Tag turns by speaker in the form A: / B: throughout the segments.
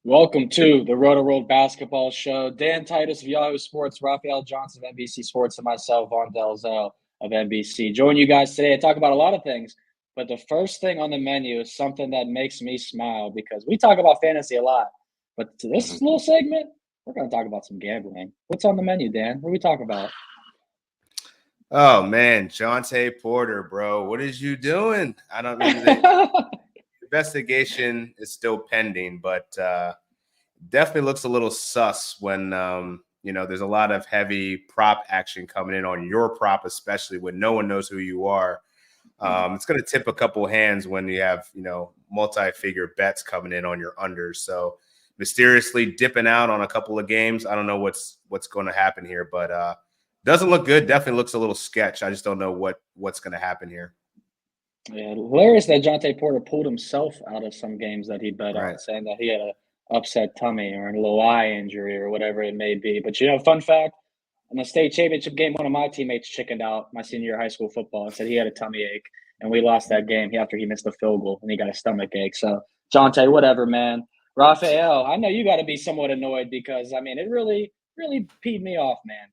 A: Welcome to the Rotoworld Basketball Show. Dan Titus of Yahoo Sports, Raphielle Johnson of NBC Sports, and myself, Vaughn Dalzell of NBC. Join you guys today to talk about a lot of things, but the first thing on the menu is something that makes me smile because we talk about fantasy a lot. But to this little segment, we're going to talk about some gambling. What's on the menu, Dan? What are we talking about?
B: Oh, man, Jontay Porter, bro. What is you doing? I don't know. Investigation is still pending, but definitely looks a little sus when, there's a lot of heavy prop action coming in on your prop, especially when no one knows who you are. It's going to tip a couple hands when you have, multi-figure bets coming in on your unders. So mysteriously dipping out on a couple of games. I don't know what's going to happen here, but doesn't look good. Definitely looks a little sketch. I just don't know what's going to happen here.
A: Yeah, hilarious that Jontay Porter pulled himself out of some games that he bet on, saying that he had an upset tummy or a little eye injury or whatever it may be. But, fun fact, in the state championship game, one of my teammates chickened out my senior year of high school football and said he had a tummy ache, and we lost that game after he missed a field goal, and he got a stomach ache. So, Jontay, whatever, man. Raphielle, I know you got to be somewhat annoyed because, it really, really peed me off, man.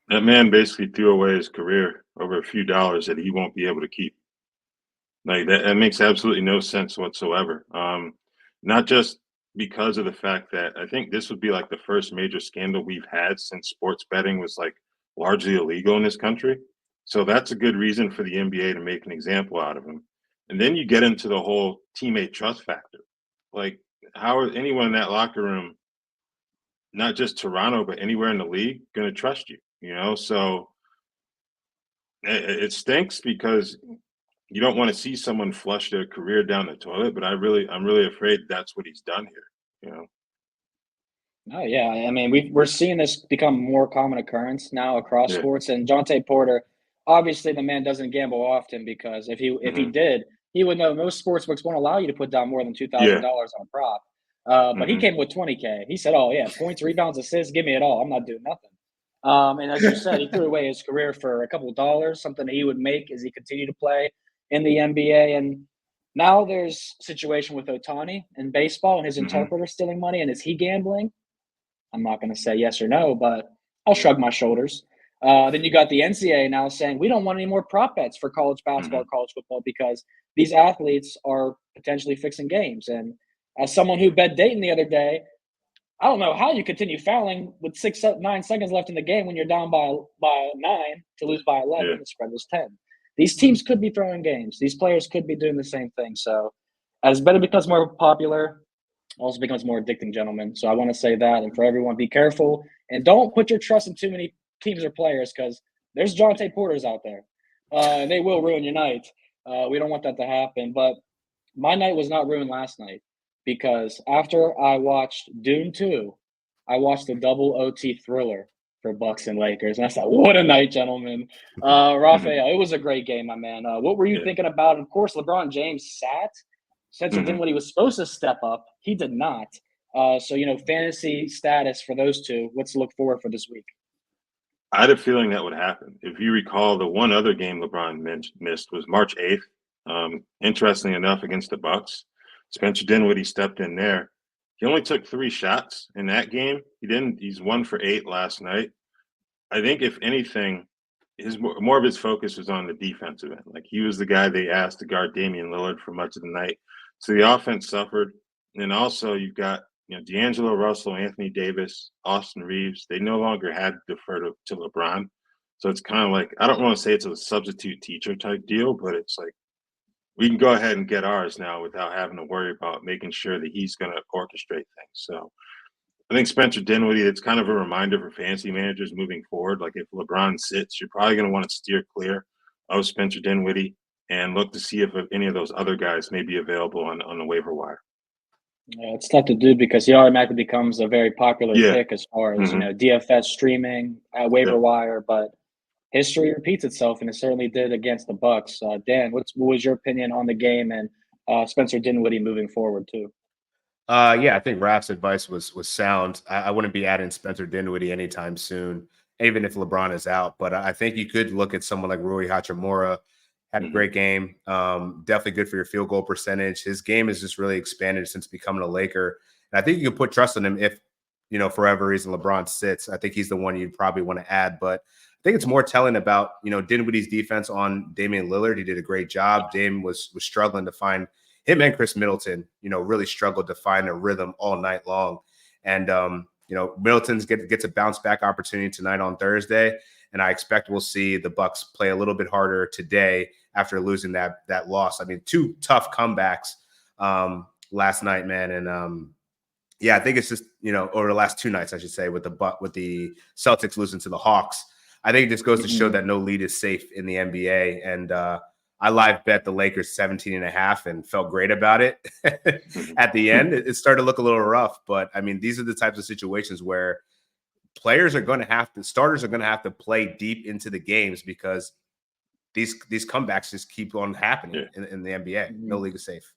C: That man basically threw away his career over a few dollars that he won't be able to keep. Like that makes absolutely no sense whatsoever. Not just because of the fact that I think this would be like the first major scandal we've had since sports betting was like largely illegal in this country. So that's a good reason for the NBA to make an example out of him. And then you get into the whole teammate trust factor. Like, how are anyone in that locker room, not just Toronto, but anywhere in the league, going to trust you? So it stinks because you don't want to see someone flush their career down the toilet, but I'm really afraid that's what he's done here.
A: Oh yeah, we're seeing this become more common occurrence now across sports. And Jontay Porter, obviously, the man doesn't gamble often because if he did, he would know most sportsbooks won't allow you to put down more than $2,000 on a prop. But he came with $20K. He said, "Oh yeah, points, rebounds, assists, give me it all. I'm not doing nothing." And as you said, he threw away his career for a couple of dollars, something that he would make as he continued to play in the NBA. And now there's a situation with Ohtani in baseball and his interpreter stealing money. And is he gambling? I'm not going to say yes or no, but I'll shrug my shoulders. Then you got the NCAA now saying we don't want any more prop bets for college basketball, college football, because these athletes are potentially fixing games. And as someone who bet Dayton the other day, I don't know how you continue fouling with 9 seconds left in the game when you're down by 9 to lose by 11. Yeah. The spread was 10. These teams could be throwing games. These players could be doing the same thing. So as betting becomes more popular, also becomes more addicting, gentlemen. So I want to say that. And for everyone, be careful. And don't put your trust in too many teams or players because there's Jontay Porters out there. And they will ruin your night. We don't want that to happen. But my night was not ruined last night because after I watched Dune 2, I watched the double OT thriller for Bucks and Lakers. And I thought, what a night, gentlemen. Raphael, it was a great game, my man. What were you thinking about? Of course, LeBron James sat. Spencer Dinwiddie was supposed to step up. He did not. So, fantasy status for those two, what's to look forward for this week?
C: I had a feeling that would happen. If you recall, the one other game LeBron missed was March 8th. Interestingly enough, against the Bucks. Spencer Dinwiddie stepped in there. He only took 3 shots in that game. He's 1 for 8 last night. I think if anything, more of his focus was on the defensive end. Like he was the guy they asked to guard Damian Lillard for much of the night. So the offense suffered. And also you've got, D'Angelo Russell, Anthony Davis, Austin Reeves. They no longer had to defer to LeBron. So it's kind of like, I don't want to say it's a substitute teacher type deal, but it's like, we can go ahead and get ours now without having to worry about making sure that he's going to orchestrate things. So I think Spencer Dinwiddie, it's kind of a reminder for fantasy managers moving forward. Like if LeBron sits, you're probably going to want to steer clear of Spencer Dinwiddie and look to see if any of those other guys may be available on the waiver wire.
A: Yeah, it's tough to do because he automatically becomes a very popular pick as far as, DFS streaming, waiver wire, but history repeats itself, and it certainly did against the Bucks. Dan, what was your opinion on the game and Spencer Dinwiddie moving forward too?
B: I think Raph's advice was sound. I wouldn't be adding Spencer Dinwiddie anytime soon, even if LeBron is out. But I think you could look at someone like Rui Hachimura Had a great game. Definitely good for your field goal percentage. His game has just really expanded since becoming a Laker. And I think you can put trust in him if, for whatever reason LeBron sits. I think he's the one you'd probably want to add. But I think it's more telling about, Dinwiddie's defense on Damian Lillard. He did a great job. Dame was struggling to find him, and Chris Middleton, really struggled to find a rhythm all night long. And, Middleton gets a bounce back opportunity tonight on Thursday. And I expect we'll see the Bucks play a little bit harder today after losing that loss. I mean, 2 tough comebacks last night, man. And I think it's just, over the last 2 nights, I should say, with the Celtics losing to the Hawks. I think it just goes to show that no lead is safe in the NBA. And I live bet the Lakers 17.5 and felt great about it. At the end, it started to look a little rough. But, I mean, these are the types of situations where starters are going to have to play deep into the games because these comebacks just keep on happening in the NBA. No league is safe.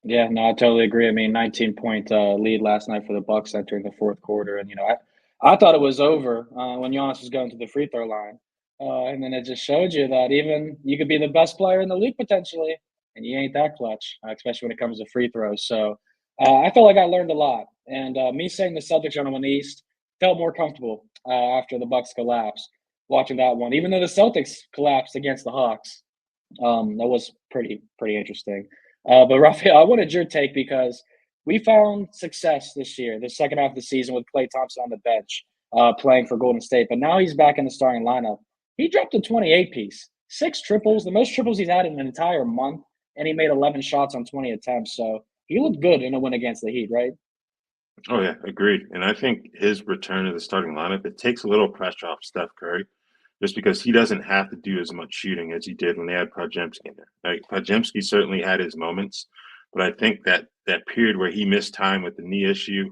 A: Yeah, no, I totally agree. I mean, 19-point lead last night for the Bucks entering the fourth quarter, and I thought it was over when Giannis was going to the free throw line, and then it just showed you that even you could be the best player in the league potentially, and you ain't that clutch, especially when it comes to free throws. So I felt like I learned a lot, and me saying the Celtics are going to win the East felt more comfortable after the Bucks collapsed. Watching that one, even though the Celtics collapsed against the Hawks, that was pretty interesting. But Raphael, I wanted your take because we found success this year, the second half of the season, with Klay Thompson on the bench playing for Golden State. But now he's back in the starting lineup. He dropped a 28-piece, 6 triples, the most triples he's had in an entire month, and he made 11 shots on 20 attempts. So he looked good in a win against the Heat, right?
C: Oh, yeah, agreed. And I think his return to the starting lineup, it takes a little pressure off Steph Curry just because he doesn't have to do as much shooting as he did when they had Podziemski in there. Like, Podziemski certainly had his moments, but I think that period where he missed time with the knee issue,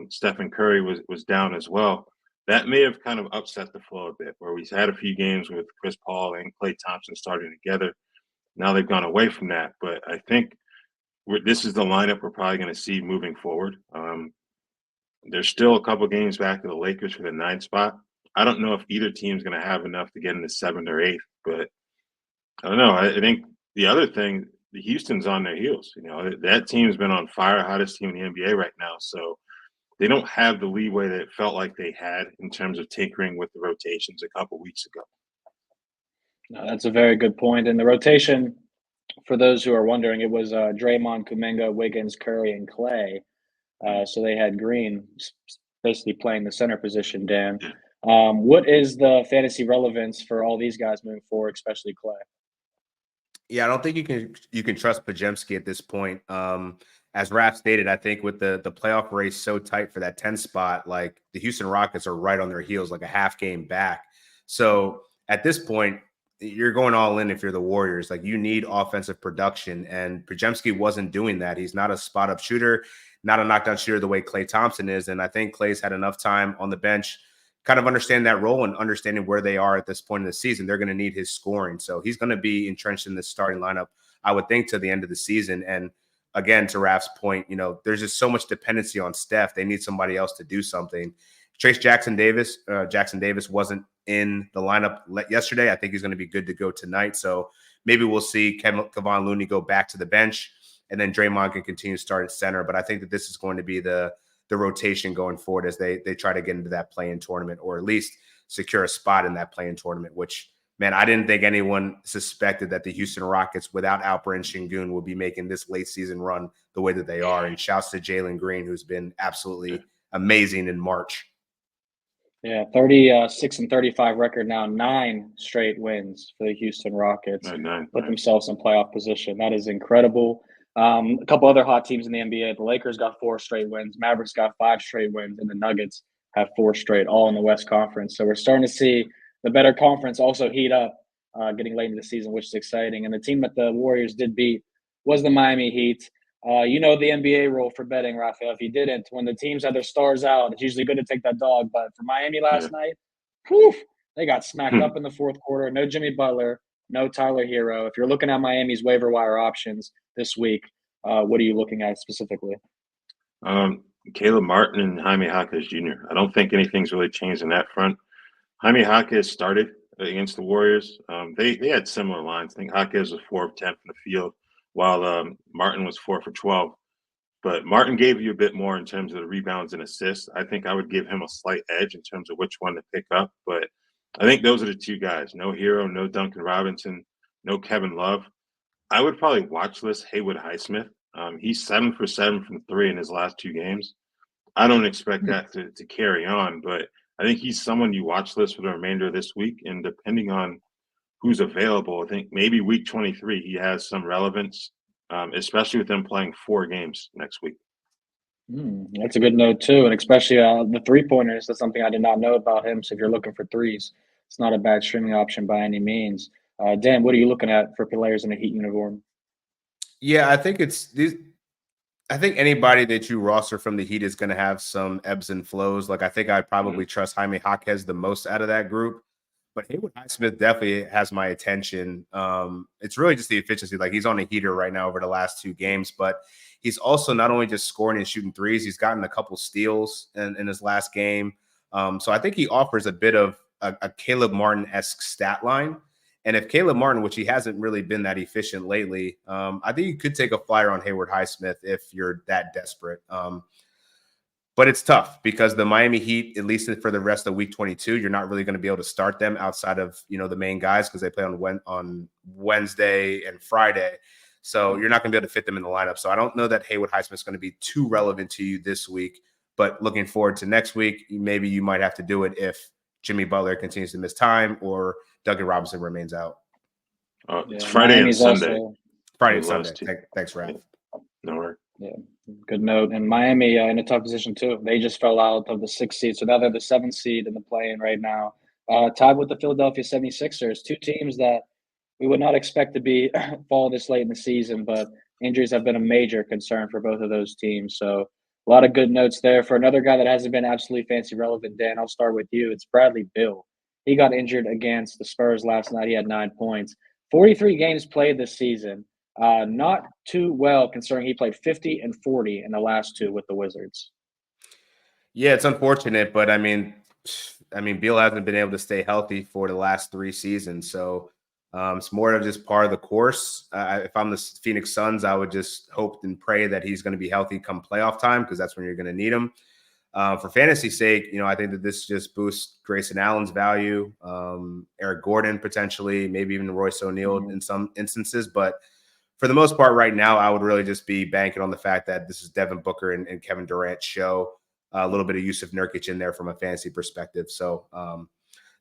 C: Stephen Curry was down as well. That may have kind of upset the flow a bit, where we've had a few games with Chris Paul and Klay Thompson starting together. Now they've gone away from that, but I think this is the lineup we're probably going to see moving forward. There's still a couple games back to the Lakers for the 9th spot. I don't know if either team's going to have enough to get into 7th or 8th, but I don't know. I think the other thing, the Houston's on their heels. That team's been on fire, hottest team in the NBA right now. So they don't have the leeway that it felt like they had in terms of tinkering with the rotations a couple weeks ago.
A: No, that's a very good point. And the rotation, for those who are wondering, it was Draymond, Kuminga, Wiggins, Curry, and Klay. So they had Green basically playing the center position, Dan. What is the fantasy relevance for all these guys moving forward, especially Klay?
B: Yeah, I don't think you can trust Podziemski at this point. As Raph stated, I think with the playoff race so tight for that 10 spot, like the Houston Rockets are right on their heels, like a half game back. So at this point, you're going all in if you're the Warriors. Like, you need offensive production, and Podziemski wasn't doing that. He's not a spot-up shooter, not a knockdown shooter the way Klay Thompson is, and I think Klay's had enough time on the bench kind of understand that role and understanding where they are at this point in the season. They're going to need his scoring. So he's going to be entrenched in this starting lineup, I would think, to the end of the season. And again, to Raph's point, there's just so much dependency on Steph. They need somebody else to do something. Jackson Davis wasn't in the lineup yesterday. I think he's going to be good to go tonight. So maybe we'll see Kevon Looney go back to the bench, and then Draymond can continue to start at center. But I think that this is going to be the rotation going forward as they try to get into that play-in tournament, or at least secure a spot in that play-in tournament, which, man, I didn't think anyone suspected that the Houston Rockets without Alperen Şengün would be making this late season run the way that they are. And shouts to Jalen Green, who's been absolutely amazing in March.
A: Yeah, 36-35 record now, 9 straight wins for the Houston Rockets. Put themselves in playoff position. That is incredible. A couple other hot teams in the NBA. The Lakers got 4 straight wins. Mavericks got 5 straight wins, and the Nuggets have 4 straight, all in the West Conference. So we're starting to see the better conference also heat up, getting late in the season, which is exciting. And the team that the Warriors did beat was the Miami Heat. The NBA rule for betting, Raphael. If you didn't, when the teams have their stars out, it's usually good to take that dog. But for Miami last night, they got smacked up in the fourth quarter. No Jimmy Butler, no Tyler Hero. If you're looking at Miami's waiver wire options this week, what are you looking at specifically?
C: Caleb Martin and Jaime Jaquez Jr. I don't think anything's really changed on that front. Jaime Jaquez started against the Warriors. They had similar lines. I think Jaquez was 4 of 10 from the field, while Martin was 4 for 12. But Martin gave you a bit more in terms of the rebounds and assists. I think I would give him a slight edge in terms of which one to pick up. But I think those are the two guys. No Hero, no Duncan Robinson, no Kevin Love. I would probably watch list Haywood Highsmith. He's 7 for 7 from 3 in his last 2 games. I don't expect that to carry on, but I think he's someone you watch list for the remainder of this week. And depending on who's available, I think maybe week 23, he has some relevance, especially with them playing 4 games next week.
A: That's a good note too, and especially the 3-pointers. That's something I did not know about him. So if you're looking for threes, it's not a bad streaming option by any means. Dan, what are you looking at for players in a Heat uniform?
B: Yeah, I think it's these. I think anybody that you roster from the Heat is going to have some ebbs and flows. Like I think I probably trust Jaime Jaquez the most out of that group, but Haywood Highsmith definitely has my attention. It's really just the efficiency. Like he's on a heater right now over the last 2 games, but he's also not only just scoring and shooting threes, he's gotten a couple steals in his last game. So I think he offers a bit of a Caleb Martin-esque stat line. And if Caleb Martin, which he hasn't really been that efficient lately, I think you could take a flyer on Haywood Highsmith if you're that desperate. But it's tough because the Miami Heat, at least for the rest of week 22, you're not really going to be able to start them outside of, the main guys because they play on Wednesday and Friday. So you're not going to be able to fit them in the lineup. So I don't know that Haywood Highsmith is going to be too relevant to you this week. But looking forward to next week, maybe you might have to do it if Jimmy Butler continues to miss time or Duncan Robinson remains out.
C: It's Friday and Sunday.
B: Friday and Sunday. Thanks, Raph.
C: No worries.
A: Yeah, good note. And Miami in a tough position too. They just fell out of the 6th seed, so now they're the 7th seed in the play-in right now. Tied with the Philadelphia 76ers, 2 teams that we would not expect to be fall this late in the season, but injuries have been a major concern for both of those teams. So a lot of good notes there. For another guy that hasn't been absolutely fancy relevant, Dan, I'll start with you. It's Bradley Beal. He got injured against the Spurs last night. He had 9 points. 43 games played this season. Not too well considering he played 50 and 40 in the last 2 with the Wizards. Yeah,
B: it's unfortunate, but I mean, Beal hasn't been able to stay healthy for the last 3 seasons. So it's more of just part of the course. If I'm the Phoenix Suns, I would just hope and pray that he's going to be healthy come playoff time because that's when you're going to need him. For fantasy's sake, I think that this just boosts Grayson Allen's value, Eric Gordon potentially, maybe even Royce O'Neal in some instances. But for the most part right now, I would really just be banking on the fact that this is Devin Booker and Kevin Durant's show. A little bit of Yusuf Nurkic in there from a fantasy perspective. So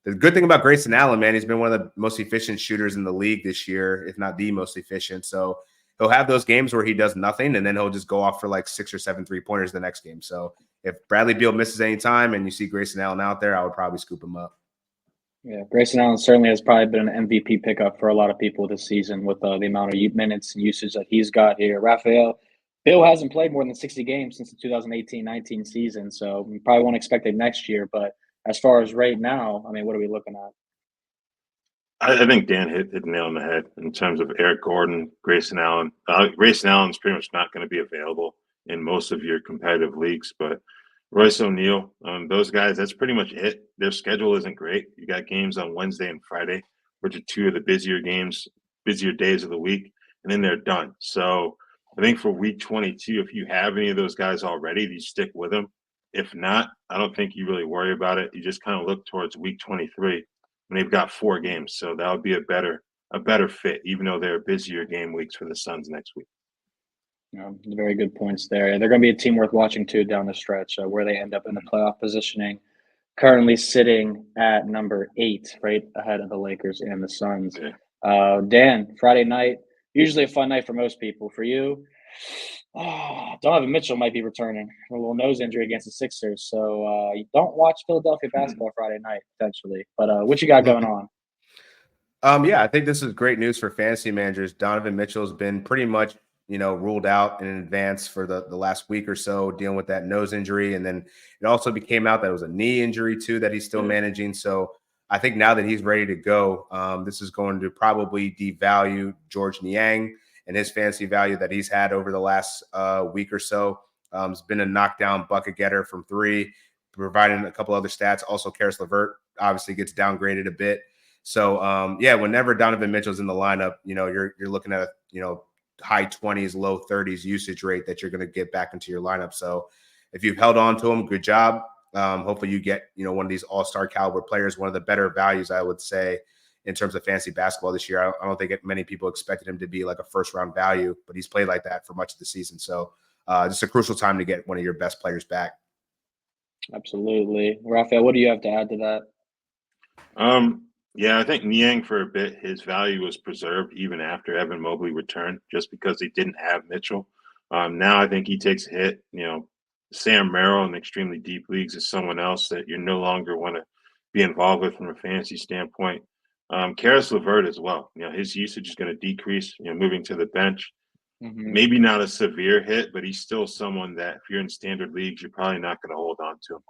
B: the good thing about Grayson Allen, man, he's been one of the most efficient shooters in the league this year, if not the most efficient. So he'll have those games where he does nothing, and then he'll just go off for like 6 or 7 3-pointers the next game. So if Bradley Beal misses any time and you see Grayson Allen out there, I would probably scoop him up.
A: Yeah, Grayson Allen certainly has probably been an MVP pickup for a lot of people this season with the amount of minutes and usage that he's got here. Raphielle, Beal hasn't played more than 60 games since the 2018-19 season, so we probably won't expect it next year. But as far as right now, I mean, what are we looking at?
C: I think Dan hit the nail on the head in terms of Eric Gordon, Grayson Allen. Grayson Allen's pretty much not going to be available in most of your competitive leagues, but Royce O'Neal, those guys, that's pretty much it. Their schedule isn't great. You got games on Wednesday and Friday, which are 2 of the busier days of the week, and then they're done. So I think for week 22, if you have any of those guys already, you stick with them. If not, I don't think you really worry about it. You just kind of look towards week 23 when they've got 4 games. So that would be a better fit, even though they're busier game weeks for the Suns next week.
A: Very good points there. They're going to be a team worth watching too down the stretch, where they end up in the playoff positioning. Currently sitting at number 8, right ahead of the Lakers and the Suns. Yeah. Dan, Friday night, usually a fun night for most people. For you, Donovan Mitchell might be returning a little nose injury against the Sixers. So you don't watch Philadelphia basketball Friday night, potentially. But what you got going on?
B: Yeah, I think this is great news for fantasy managers. Donovan Mitchell's been pretty much ruled out in advance for the last week or so, dealing with that nose injury. And then it also came out that it was a knee injury too that he's still managing. So I think now that he's ready to go, this is going to probably devalue George Niang and his fantasy value that he's had over the last week or so. He's been a knockdown bucket getter from 3, providing a couple other stats. Also, Karis LeVert obviously gets downgraded a bit. So yeah, whenever Donovan Mitchell's in the lineup, you're looking at high 20s, low 30s usage rate that you're going to get back into your lineup. So if you've held on to him, good job. Hopefully you get one of these all-star caliber players, one of the better values, I would say, in terms of fantasy basketball this year. I don't think many people expected him to be like a first-round value, but he's played like that for much of the season. So just a crucial time to get one of your best players back.
A: Absolutely. Raphael, what do you have to add to that?
C: Yeah, I think Niang for a bit, his value was preserved even after Evan Mobley returned, just because he didn't have Mitchell. Now I think he takes a hit. Sam Merrill in extremely deep leagues is someone else that you no longer want to be involved with from a fantasy standpoint. Karis LeVert as well. His usage is going to decrease, moving to the bench.
A: Mm-hmm.
C: Maybe not a severe hit, but he's still someone that if you're in standard leagues, you're probably not going to hold on to him.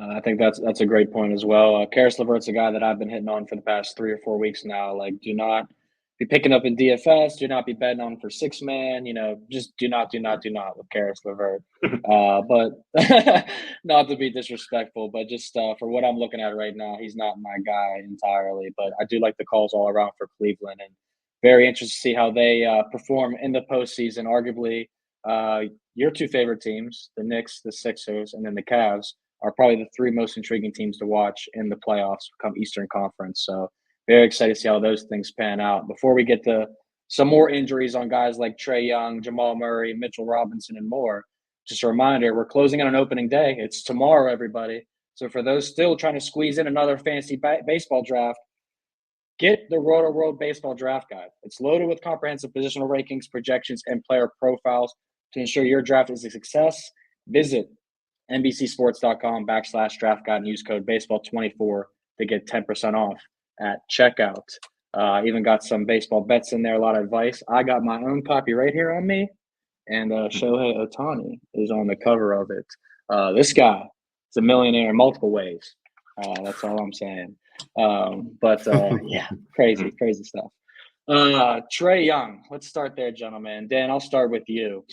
A: I think that's a great point as well. Karis LeVert's a guy that I've been hitting on for the past 3 or 4 weeks now. Like, do not be picking up in DFS. Do not be betting on for 6-man. Just do not with Karis LeVert. But not to be disrespectful, but just for what I'm looking at right now, he's not my guy entirely. But I do like the calls all around for Cleveland, and very interested to see how they perform in the postseason. Arguably, your 2 favorite teams, the Knicks, the Sixers, and then the Cavs, are probably the 3 most intriguing teams to watch in the playoffs come Eastern Conference. So very excited to see how those things pan out. Before we get to some more injuries on guys like Trae Young, Jamal Murray, Mitchell Robinson, and more, just a reminder, we're closing on opening day. It's tomorrow, everybody. So for those still trying to squeeze in another fantasy baseball draft, get the Rotoworld Baseball Draft Guide. It's loaded with comprehensive positional rankings, projections, and player profiles to ensure your draft is a success. Visit NBCsports.com/draft guide and use code baseball24 to get 10% off at checkout. Even got some baseball bets in there, a lot of advice. I got my own copy right here on me, and Shohei Ohtani is on the cover of it. This guy is a millionaire in multiple ways. That's all I'm saying. Yeah, crazy stuff. Trae Young, let's start there, gentlemen. Dan, I'll start with you.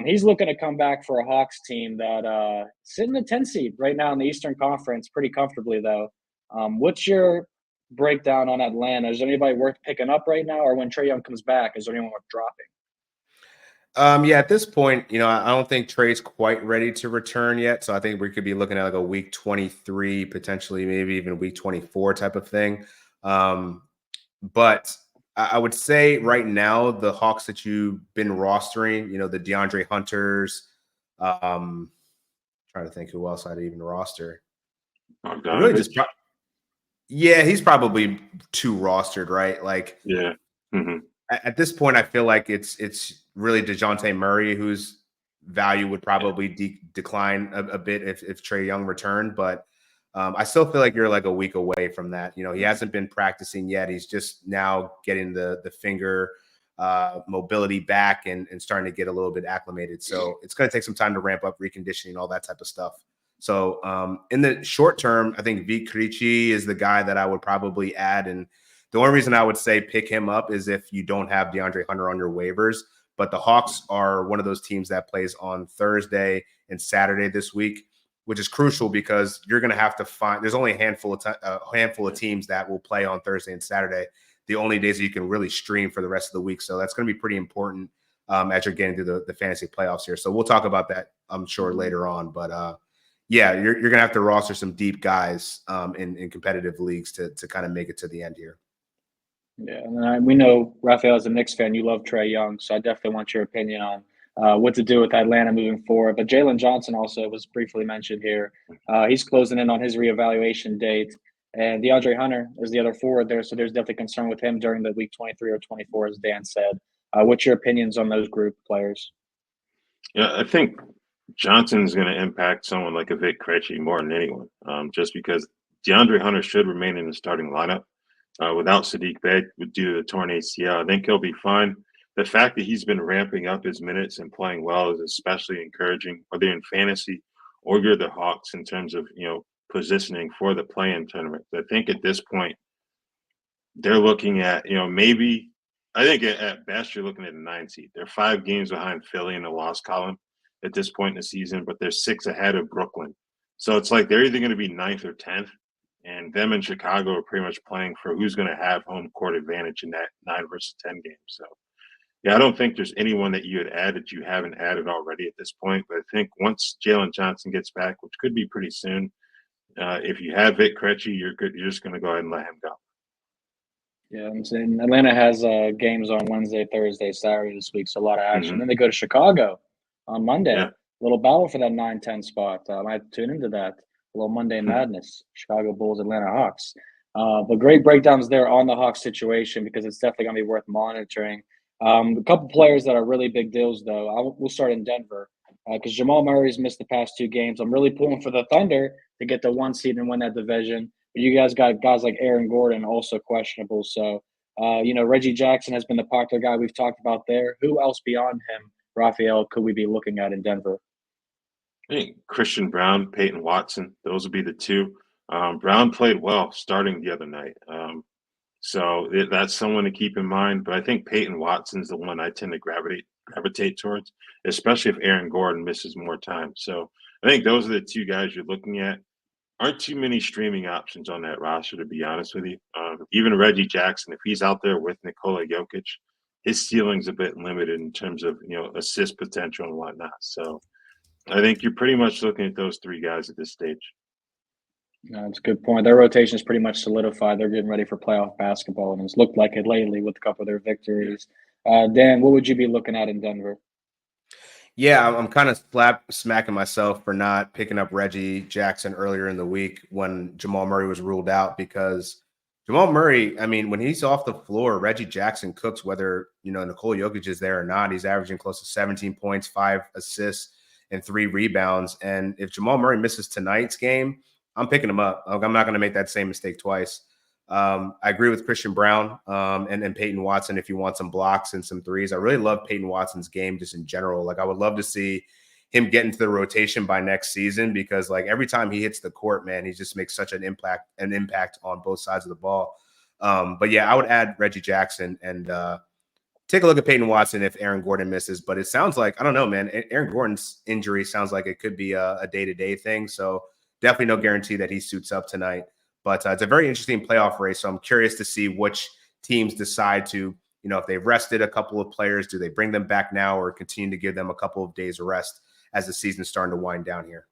A: He's looking to come back for a Hawks team that sitting in the 10 seed right now in the Eastern Conference pretty comfortably, though. What's your breakdown on Atlanta? Is there anybody worth picking up right now, or when Trae Young comes back, is there anyone worth dropping?
B: Yeah, at this point, I don't think Trae's quite ready to return yet. So I think we could be looking at like a week 23, potentially maybe even week 24 type of thing. But I would say right now, the Hawks that you've been rostering, the DeAndre Hunters, trying to think who else I'd even roster. Really yeah, he's probably too rostered, right? Like,
C: yeah. Mm-hmm.
B: At this point, I feel like it's really DeJounte Murray whose value would probably decline a bit if Trae Young returned, but I still feel like you're like a week away from that. He hasn't been practicing yet. He's just now getting the finger mobility back and starting to get a little bit acclimated. So it's going to take some time to ramp up reconditioning, all that type of stuff. So in the short term, I think Vit Krejci is the guy that I would probably add. And the only reason I would say pick him up is if you don't have DeAndre Hunter on your waivers. But the Hawks are one of those teams that plays on Thursday and Saturday this week, which is crucial because you're going to have to find – there's only a handful of teams that will play on Thursday and Saturday, the only days that you can really stream for the rest of the week. So that's going to be pretty important as you're getting to the fantasy playoffs here. So we'll talk about that, I'm sure, later on. But, yeah, you're going to have to roster some deep guys in competitive leagues to kind of make it to the end here.
A: Yeah, and we know, Raphael, as a Knicks fan, you love Trae Young, so I definitely want your opinion on what to do with Atlanta moving forward. But Jalen Johnson also was briefly mentioned here. He's closing in on his reevaluation date. And DeAndre Hunter is the other forward there, so there's definitely concern with him during the week 23 or 24, as Dan said. What's your opinions on those group players?
C: Yeah, I think Johnson's going to impact someone like a Vit Krejci more than anyone, just because DeAndre Hunter should remain in the starting lineup. Without Saddiq Bey due to the torn ACL, I think he'll be fine. The fact that he's been ramping up his minutes and playing well is especially encouraging, whether in fantasy or you're the Hawks in terms of, positioning for the play-in tournament. I think at this point, they're looking at, maybe – I think at best you're looking at a 9 seed. They're 5 games behind Philly in the loss column at this point in the season, but they're 6 ahead of Brooklyn. So it's like they're either going to be 9th or 10th. And them in Chicago are pretty much playing for who's going to have home court advantage in that 9 versus 10 game. So, yeah, I don't think there's anyone that you had added you haven't added already at this point. But I think once Jalen Johnson gets back, which could be pretty soon, if you have Vic Krejci, you're good. You're just going to go ahead and let him go.
A: Yeah, I'm saying Atlanta has games on Wednesday, Thursday, Saturday this week, so a lot of action.
C: Mhm.
A: Then they go to Chicago on Monday.
C: Yeah.
A: Little battle for that 9-10 spot. I might tune into that. A little Monday madness. Chicago Bulls, Atlanta Hawks. But great breakdowns there on the Hawks situation because it's definitely going to be worth monitoring. A couple players that are really big deals, though. We'll start in Denver because Jamal Murray's missed the past 2 games. I'm really pulling for the Thunder to get the 1 seed and win that division. But you guys got guys like Aaron Gordon also questionable. So, Reggie Jackson has been the popular guy we've talked about there. Who else beyond him, Raphielle, could we be looking at in Denver?
C: I think Christian Brown, Peyton Watson, those would be the 2. Brown played well starting the other night. So that's someone to keep in mind. But I think Peyton Watson's the one I tend to gravitate towards, especially if Aaron Gordon misses more time. So I think those are the 2 guys you're looking at. Aren't too many streaming options on that roster, to be honest with you. Even Reggie Jackson, if he's out there with Nikola Jokic, his ceiling's a bit limited in terms of assist potential and whatnot. So I think you're pretty much looking at those 3 guys at this stage.
A: No, that's a good point. Their rotation is pretty much solidified. They're getting ready for playoff basketball, and it's looked like it lately with a couple of their victories. Dan, what would you be looking at in Denver?
B: Yeah, I'm kind of smacking myself for not picking up Reggie Jackson earlier in the week when Jamal Murray was ruled out because Jamal Murray, I mean, when he's off the floor, Reggie Jackson cooks whether, Nikola Jokic is there or not. He's averaging close to 17 points, 5 assists, and 3 rebounds. And if Jamal Murray misses tonight's game, I'm picking him up. I'm not going to make that same mistake twice. I agree with Christian Brown and Peyton Watson if you want some blocks and some threes. I really love Peyton Watson's game just in general. Like I would love to see him get into the rotation by next season because like every time he hits the court, man, he just makes such an impact on both sides of the ball. But yeah, I would add Reggie Jackson and take a look at Peyton Watson if Aaron Gordon misses. But it sounds like, I don't know, man, Aaron Gordon's injury sounds like it could be a day-to-day thing. So definitely no guarantee that he suits up tonight. But it's a very interesting playoff race. So I'm curious to see which teams decide to, if they've rested a couple of players, do they bring them back now or continue to give them a couple of days of rest as the season's starting to wind down here?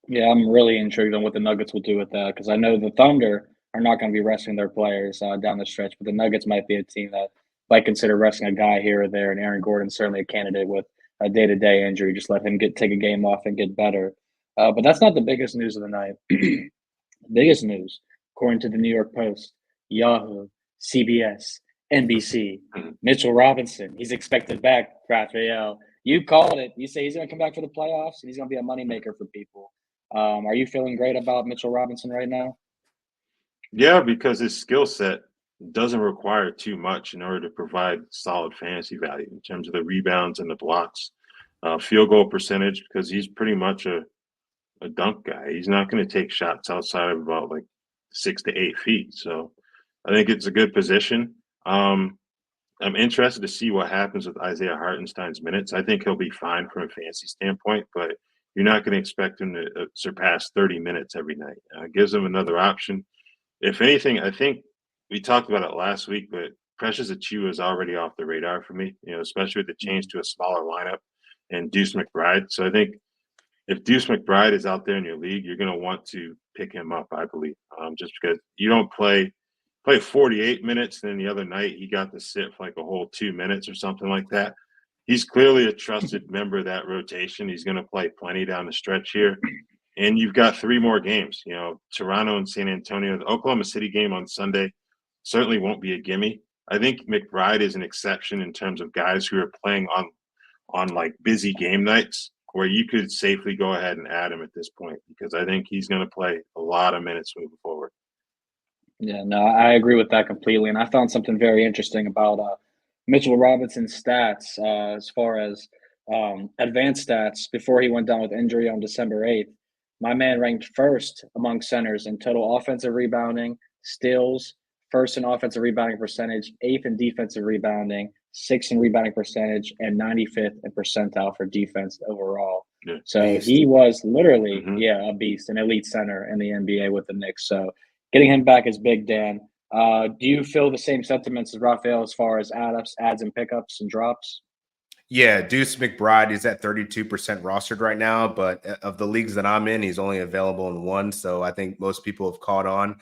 A: Yeah, I'm really intrigued on what the Nuggets will do with that because I know the Thunder are not going to be resting their players down the stretch, but the Nuggets might be a team that might consider resting a guy here or there, and Aaron Gordon's certainly a candidate with a day-to-day injury. Just let him take a game off and get better. But that's not the biggest news of the night. Biggest news, according to the New York Post, Yahoo, CBS, NBC, Mitchell Robinson. He's expected back, Raphielle. You called it. You say he's going to come back for the playoffs, and he's going to be a moneymaker for people. Are you feeling great about Mitchell Robinson right now?
C: Yeah, because his skill set doesn't require too much in order to provide solid fantasy value in terms of the rebounds and the blocks, field goal percentage, because he's pretty much a dunk guy. He's not going to take shots outside of about like 6 to 8 feet. So I think it's a good position. I'm interested to see what happens with Isaiah Hartenstein's minutes. I think he'll be fine from a fantasy standpoint, but you're not going to expect him to surpass 30 minutes every night. It gives him another option. If anything, I think we talked about it last week, but Precious Achiuwa is already off the radar for me, especially with the change to a smaller lineup and Deuce McBride. So I think if Deuce McBride is out there in your league, you're going to want to pick him up, I believe, just because you don't play 48 minutes, and then the other night he got to sit for like a whole 2 minutes or something like that. He's clearly a trusted member of that rotation. He's going to play plenty down the stretch here. And you've got 3 more games, Toronto and San Antonio. The Oklahoma City game on Sunday certainly won't be a gimme. I think McBride is an exception in terms of guys who are playing on like busy game nights where you could safely go ahead and add him at this point because I think he's going to play a lot of minutes moving forward.
A: Yeah, no, I agree with that completely. And I found something very interesting about Mitchell Robinson's stats as far as advanced stats before he went down with injury on December 8th. My man ranked first among centers in total offensive rebounding, steals, first in offensive rebounding percentage, 8th in defensive rebounding, 6th in rebounding percentage, and 95th in percentile for defense overall. So
B: Beast.
A: he was literally, a beast, an elite center in the NBA with the Knicks. So getting him back is big, Dan. Do you feel the same sentiments as Raphael as far as adds and pickups and drops?
B: Yeah, Deuce McBride is at 32% rostered right now, but of the leagues that I'm in, he's only available in one. So I think most people have caught on.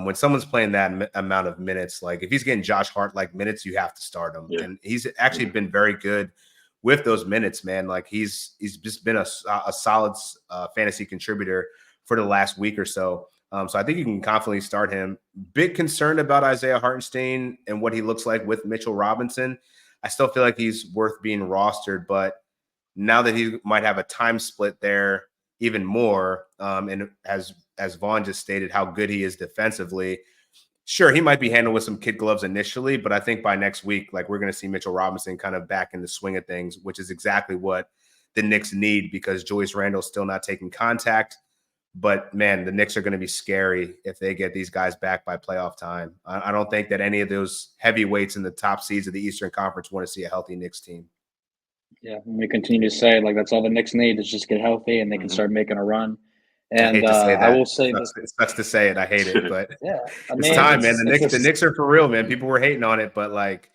B: When someone's playing that amount of minutes, like if he's getting Josh Hart-like minutes, you have to start him. Yeah. And he's actually been very good with those minutes, man. Like he's just been a solid fantasy contributor for the last week or so. So I think you can confidently start him. Big concerned about Isaiah Hartenstein and what he looks like with Mitchell Robinson. I still feel like he's worth being rostered, but now that he might have a time split there even more, and as Vaughn just stated, how good he is defensively, sure, he might be handled with some kid gloves initially, but I think by next week, like we're going to see Mitchell Robinson kind of back in the swing of things, which is exactly what the Knicks need because Julius Randle's still not taking contact. But, man, the Knicks are going to be scary if they get these guys back by playoff time. I don't think that any of those heavyweights in the top seeds of the Eastern Conference want to see a healthy Knicks team.
A: Yeah, and we continue to say, like, that's all the Knicks need is just get healthy and they can start making a run. And
B: I hate to say that.
A: I will say this.
B: It sucks to say it. I hate it, but
A: it's
B: time, man. The Knicks are for real, man. People were hating on it, but, like,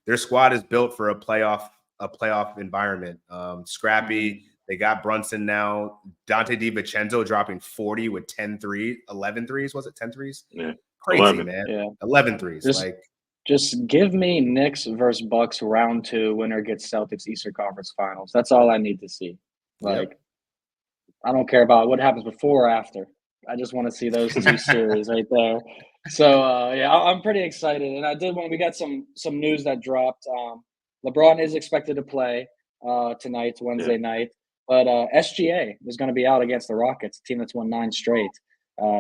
B: their squad is built for a playoff environment. Scrappy. They got Brunson now. Dante DiVincenzo dropping 40 with 11 threes. Was it 10 threes?
C: Yeah.
B: Crazy,
C: 11.
B: Man.
A: Yeah.
B: 11 threes.
A: Just give me Knicks versus Bucks round 2, winner gets Celtics Eastern Conference Finals. That's all I need to see. I don't care about what happens before or after. I just want to see those two series right there. So, I'm pretty excited. And we got some news that dropped. LeBron is expected to play tonight, Wednesday night. But SGA is going to be out against the Rockets, a team that's won 9 straight.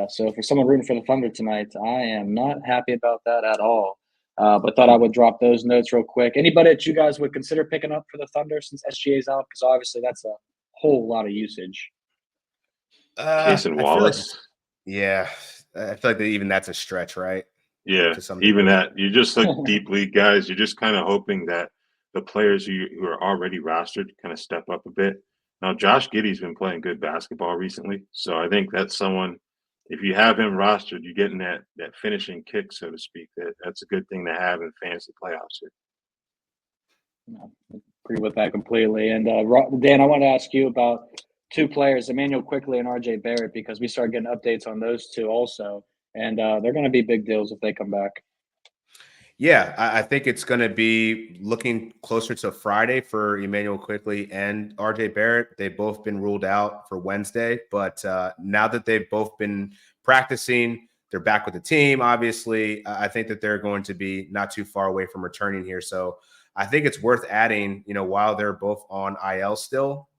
A: So for someone rooting for the Thunder tonight, I am not happy about that at all. But thought I would drop those notes real quick. Anybody that you guys would consider picking up for the Thunder since SGA's out? Because obviously that's a whole lot of usage.
C: Jason Wallace.
B: I feel like even that's a stretch, right?
C: Yeah, even that. You just look deep league guys. You're just kind of hoping that the players who are already rostered kind of step up a bit. Now, Josh Giddey's been playing good basketball recently, so I think that's someone. If you have him rostered, you're getting that finishing kick, so to speak. That's a good thing to have in fantasy playoffs here.
A: I agree with that completely. And Dan, I want to ask you about 2 players, Immanuel Quickley and RJ Barrett, because we started getting updates on those 2 also, and they're going to be big deals if they come back.
B: Yeah, I think it's going to be looking closer to Friday for Immanuel Quickley and RJ Barrett. They've both been ruled out for Wednesday, but now that they've both been practicing, they're back with the team, obviously. I think that they're going to be not too far away from returning here. So I think it's worth adding, while they're both on IL still.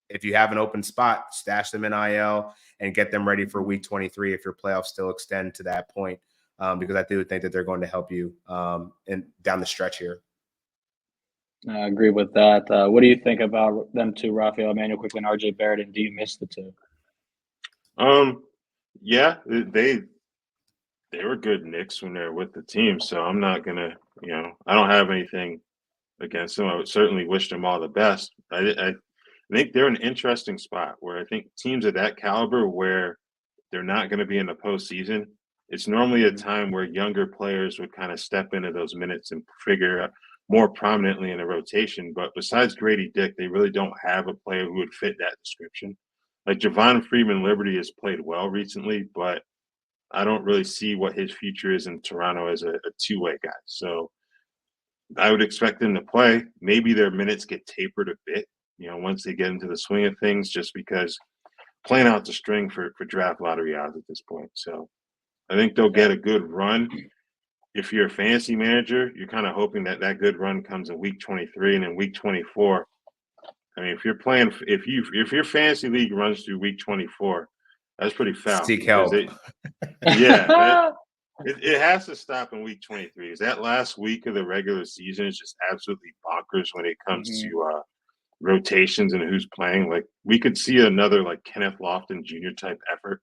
B: If you have an open spot, stash them in IL and get them ready for week 23 if your playoffs still extend to that point. Because I do think that they're going to help you and down the stretch here.
A: I agree with that. What do you think about them 2, Raphael, Immanuel Quickley, and RJ Barrett, and do you miss the 2?
C: Yeah, they were good Knicks when they're with the team, so I'm not gonna, I don't have anything against them. I would certainly wish them all the best. I think they're an interesting spot where I think teams of that caliber where they're not going to be in the postseason. It's normally a time where younger players would kind of step into those minutes and figure out more prominently in a rotation. But besides Grady Dick, they really don't have a player who would fit that description. Like Javon Freeman-Liberty has played well recently, but I don't really see what his future is in Toronto as a two-way guy. So I would expect them to play. Maybe their minutes get tapered a bit, once they get into the swing of things, just because playing out the string for draft lottery odds at this point. So I think they'll get a good run. If you're a fantasy manager, you're kind of hoping that good run comes in week 23 and in week 24. I mean, if your fantasy league runs through week 24, that's pretty foul.
B: Seek help.
C: It has to stop in week 23. Because that last week of the regular season is just absolutely bonkers when it comes to rotations and who's playing. Like we could see another like Kenneth Lofton Jr. type effort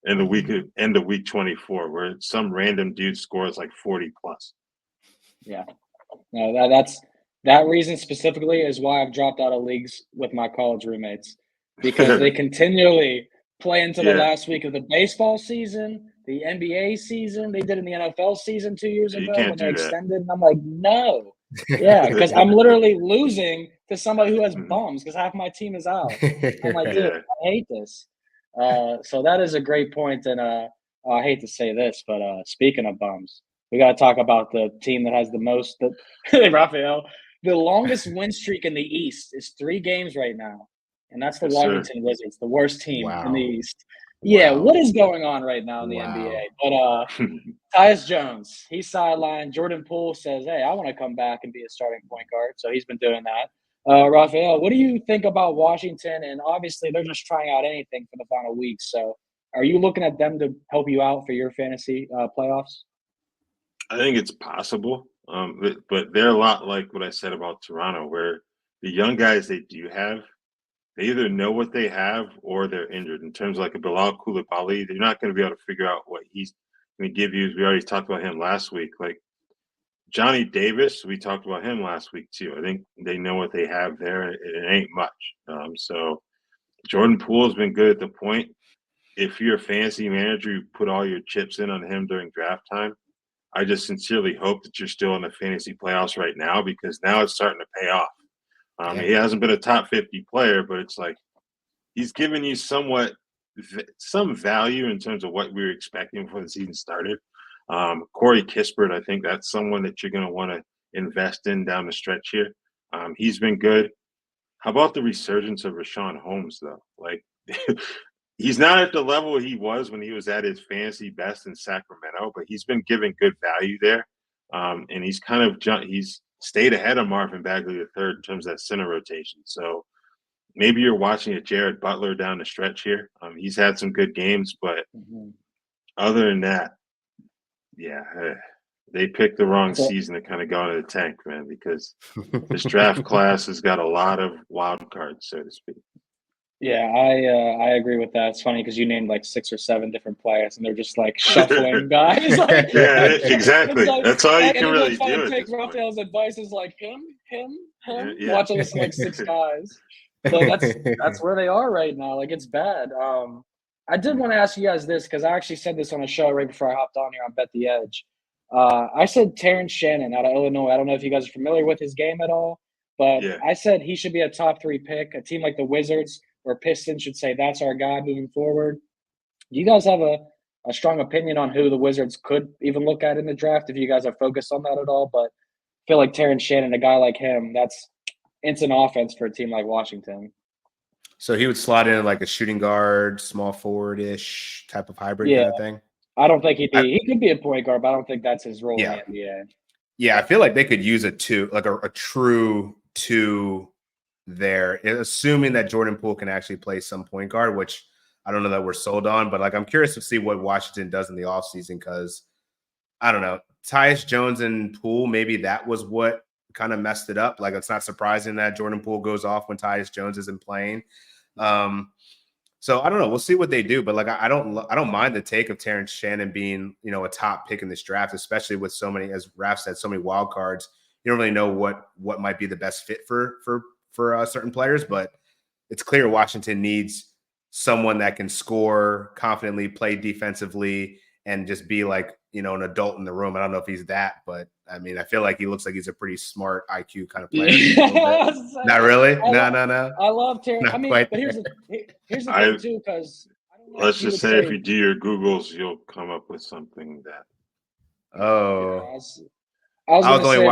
C: in the end of week 24, where some random dude scores like 40 plus.
A: Yeah, no, that reason specifically is why I've dropped out of leagues with my college roommates. because they continually play into the last week of the baseball season, the NBA season. They did in the NFL season 2 years ago when they extended. And I'm like, no. Yeah, because I'm literally losing to somebody who has bums because half my team is out. I'm like, dude, I hate this. So that is a great point. And I hate to say this, but speaking of bums, we got to talk about the team that has the most. Raphael, the longest win streak in the East is 3 games right now. And that's the Washington Wizards, the worst team in the East. Yeah, what is going on right now in the NBA? But Tyus Jones, he's sidelined. Jordan Poole says, hey, I want to come back and be a starting point guard. So he's been doing that. Raphael, what do you think about Washington? And obviously, they're just trying out anything for the final week. So are you looking at them to help you out for your fantasy playoffs?
C: I think it's possible. But they're a lot like what I said about Toronto, where the young guys they do have, they either know what they have or they're injured. In terms of like a Bilal Coulibaly, they're not going to be able to figure out what he's going to give you. We already talked about him last week. Like Johnny Davis, we talked about him last week too. I think they know what they have there. It ain't much. So Jordan Poole has been good at the point. If you're a fantasy manager, you put all your chips in on him during draft time. I just sincerely hope that you're still in the fantasy playoffs right now because now it's starting to pay off. He hasn't been a top 50 player, but it's like he's given you some value in terms of what we were expecting before the season started. Corey Kispert, I think that's someone that you're going to want to invest in down the stretch here. He's been good. How about the resurgence of Rashawn Holmes, though? Like, he's not at the level he was when he was at his fantasy best in Sacramento, but he's been giving good value there. And he's he's stayed ahead of Marvin Bagley III in terms of that center rotation. So maybe you're watching a Jared Butler down the stretch here. He's had some good games, but other than that, they picked the wrong season to kind of go into the tank, man, because this draft class has got a lot of wild cards, so to speak.
A: Yeah, I agree with that. It's funny because you named like 6 or 7 different players, and they're just like shuffling guys. Like,
C: exactly.
A: Like,
C: that's all you can really do.
A: Take Raphael's advice is like him. Watching this like 6 guys. So that's where they are right now. Like it's bad. I did want to ask you guys this because I actually said this on a show right before I hopped on here on Bet the Edge. I said Terrence Shannon out of Illinois. I don't know if you guys are familiar with his game at all, but I said he should be a top 3 pick. A team like the Wizards or Pistons should say that's our guy moving forward. Do you guys have a strong opinion on who the Wizards could even look at in the draft if you guys are focused on that at all? But I feel like Terrence Shannon, a guy like him, that's instant offense for a team like Washington.
B: So he would slot in like a shooting guard, small forward-ish type of hybrid kind of thing?
A: I don't think he could be a point guard, but I don't think that's his role in the NBA.
B: Yeah, I feel like they could use a 2, like a true 2 there, assuming that Jordan Poole can actually play some point guard, which I don't know that we're sold on, but like I'm curious to see what Washington does in the offseason because I don't know. Tyus Jones and Poole, maybe that was what kind of messed it up. Like it's not surprising that Jordan Poole goes off when Tyus Jones isn't playing. So I don't know. We'll see what they do, but like I don't mind the take of Terrence Shannon being, a top pick in this draft, especially with so many, as Raph said, so many wild cards. You don't really know what might be the best fit for certain players, but it's clear Washington needs someone that can score confidently, play defensively, and just be like, an adult in the room. I don't know if he's that, but I mean, I feel like he looks like he's a pretty smart IQ kind of player. Not really? No.
A: I love Terrence. I mean, but here's the thing too, because
C: let's just say if you do your Googles, you'll come up with something that.
B: Oh.
A: I was only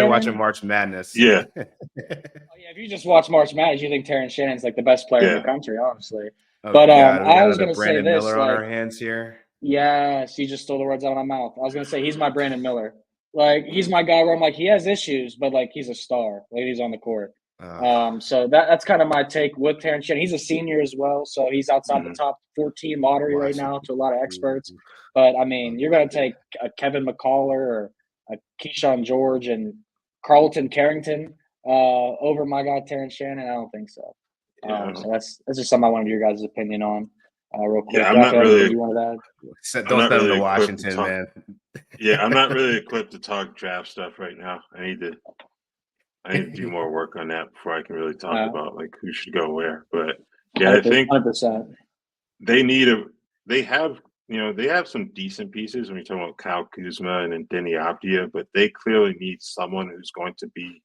B: watching March Madness.
C: Yeah.
A: If you just watch March Madness, you think Terrence Shannon's like the best player in the country, honestly.
B: Oh,
A: but I was going to say this.
B: Miller on our hands here.
A: Yes, you just stole the words out of my mouth. I was going to say he's my Brandon Miller. Like he's my guy where I'm like he has issues, but like he's a star. Like he's on the court. So that's kind of my take with Terrence Shannon. He's a senior as well, so he's outside the top 14 lottery right now to a lot of experts. But I mean, you're going to take a Kevin McCullar or a Keyshawn George and Carlton Carrington over my guy Terrence Shannon? I don't think so. So that's just something I wanted your guys' opinion on. Real quick.
C: Yeah, I'm not really.
A: You wanted that?
B: Don't send him to Washington, man.
C: Yeah, I'm not really equipped to talk draft stuff right now. I need to do more work on that before I can really talk about like who should go where. But Yeah, I think
A: 100%.
C: they have some decent pieces when you're talking about Kyle Kuzma and Denny Avdia, but they clearly need someone who's going to be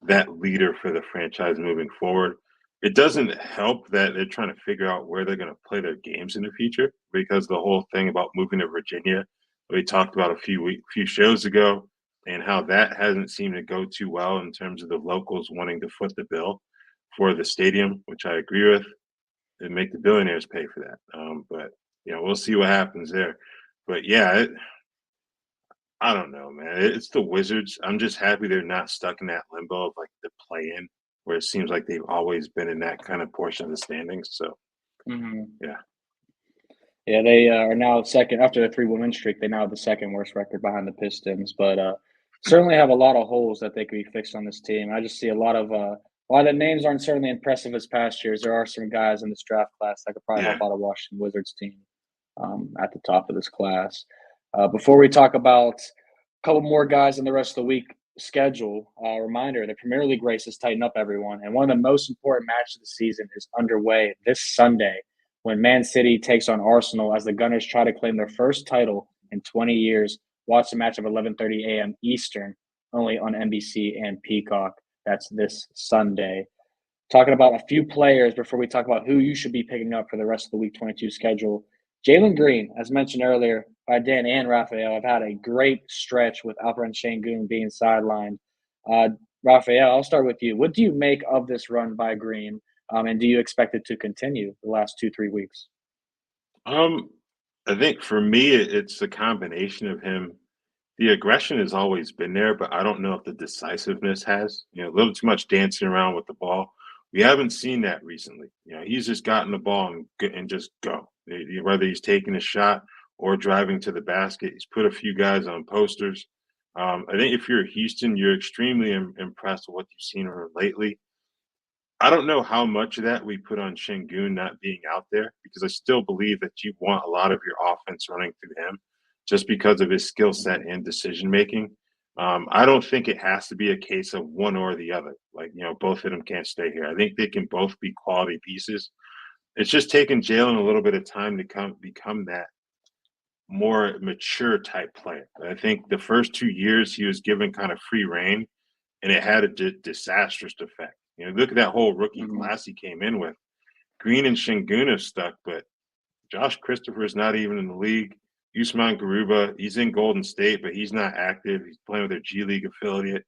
C: that leader for the franchise moving forward. It doesn't help that they're trying to figure out where they're going to play their games in the future, because the whole thing about moving to Virginia, we talked about a few shows ago, and how that hasn't seemed to go too well in terms of the locals wanting to foot the bill for the stadium, which I agree with, and make the billionaires pay for that. But we'll see what happens there. But yeah, I don't know, man. It's the Wizards. I'm just happy they're not stuck in that limbo of like the play-in, where it seems like they've always been in that kind of portion of the standings. So, yeah.
A: Yeah, they are now second after the 3-win streak. They now have the second worst record behind the Pistons, but certainly have a lot of holes that they could be fixed on this team. I just see a lot of while the names aren't certainly impressive as past years, there are some guys in this draft class that could probably help out a Washington Wizards team at the top of this class. Before we talk about a couple more guys in the rest of the week schedule, reminder, the Premier League race has tightened up, everyone. And one of the most important matches of the season is underway this Sunday when Man City takes on Arsenal as the Gunners try to claim their first title in 20 years. Watch the match at 11:30 a.m. Eastern, only on NBC and Peacock. That's this Sunday. Talking about a few players before we talk about who you should be picking up for the rest of the Week 22 schedule. Jalen Green, as mentioned earlier by Dan and Raphael, have had a great stretch with Alperen Şengün being sidelined. Raphael, I'll start with you. What do you make of this run by Green, and do you expect it to continue the last 2-3 weeks?
C: I think for me, it's a combination of him. The aggression has always been there, but I don't know if the decisiveness has. A little too much dancing around with the ball. We haven't seen that recently. He's just gotten the ball and just go. Whether he's taking a shot or driving to the basket, he's put a few guys on posters. I think if you're Houston, you're extremely impressed with what you've seen of him lately. I don't know how much of that we put on Şengün not being out there, because I still believe that you want a lot of your offense running through him just because of his skill set and decision making. I don't think it has to be a case of one or the other. Like, both of them can't stay here. I think they can both be quality pieces. It's just taken Jalen a little bit of time to become that more mature type player. I think the first 2 years he was given kind of free reign, and it had a disastrous effect. Look at that whole rookie class he came in with. Green and Şengün have stuck, but Josh Christopher's not even in the league. Usman Garuba, he's in Golden State, but he's not active. He's playing with their G League affiliate.